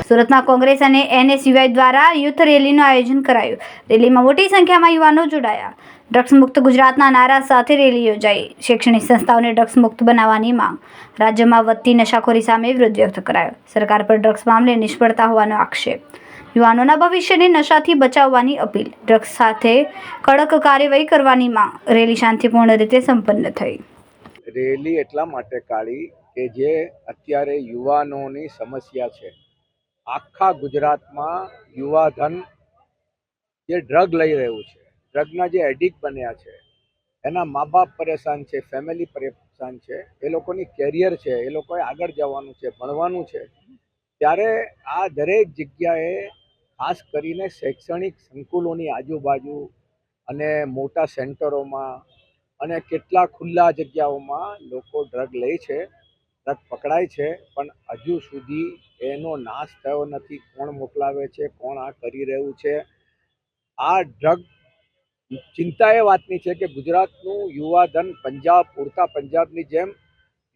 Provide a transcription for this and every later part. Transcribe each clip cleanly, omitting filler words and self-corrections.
સુરતમાં કોંગ્રેસ અને એનએસયુઆઈ દ્વારા યુથ રેલીનું આયોજન કરાયું। રેલીમાં મોટી સંખ્યામાં યુવાનો જોડાયા। ડ્રગ્સ મુક્ત ગુજરાતના નારા સાથે રેલી યોજાઈ। શૈક્ષણિક સંસ્થાઓને ડ્રગ્સ મુક્ત બનાવવાની માંગ। રાજ્યમાં વધતી નશાખોરી સામે વિરોધ વ્યક્ત કરાયો। સરકાર પર ડ્રગ્સ મામલે નિષ્ફળતા હોવાનો આક્ષેપ। યુવાનોના ભવિષ્યને નશાથી બચાવવાની અપીલ। ડ્રગ્સ સાથે કડક કાર્યવાહી કરવાની માંગ। રેલી શાંતિપૂર્ણ રીતે સંપન્ન થઈ। રેલી એટલા માટે કાઢી કે જે અત્યારે યુવાનોની સમસ્યા છે। આખા ગુજરાતમાં યુવાધન જે ડ્રગ લઈ રહ્યું છે, ડ્રગના જે એડિક્ટ બન્યા છે, એના મા બાપ પરેશાન છે, ફેમિલી પરેશાન છે, એ લોકોની કેરિયર છે, એ લોકોએ આગળ જવાનું છે, ભણવાનું છે, ત્યારે આ દરેક જગ્યાએ ખાસ કરીને શૈક્ષણિક સંકુલોની આજુબાજુ અને મોટા સેન્ટરોમાં અને કેટલા ખુલ્લા જગ્યાઓમાં લોકો ડ્રગ લે છે, ડ્રગ પકડાય છે, પણ હજુ સુધી એનો નાશ થયો નથી। કોણ મોકલાવે છે, કોણ આ કરી રહ્યું છે? આ ડ્રગ ચિંતા એ વાતની છે કે ગુજરાતનું યુવાધન પંજાબ, પૂરતા પંજાબની જેમ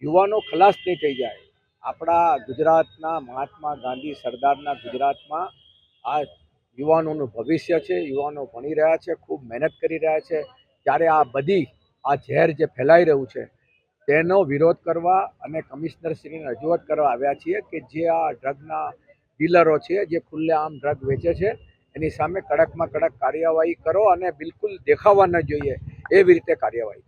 યુવાનો ખલાસ નહીં થઈ જાય। આપણા ગુજરાતના મહાત્મા ગાંધી સરદારના ગુજરાતમાં આ યુવાનોનું ભવિષ્ય છે, યુવાનો ભણી રહ્યા છે, ખૂબ મહેનત કરી રહ્યા છે, ત્યારે આ બધી આ ઝેર જે ફેલાઈ રહ્યું છે તેનો વિરોધ કરવા અને કમિશનરશ્રીને રજૂઆત કરવા આવ્યા છીએ કે જે આ ડ્રગના ડીલરો છે, જે ખુલ્લેઆમ ડ્રગ વેચે છે, એની સામે કડકમાં કડક કાર્યવાહી કરો અને બિલકુલ દેખાવા ન જોઈએ એવી રીતે કાર્યવાહી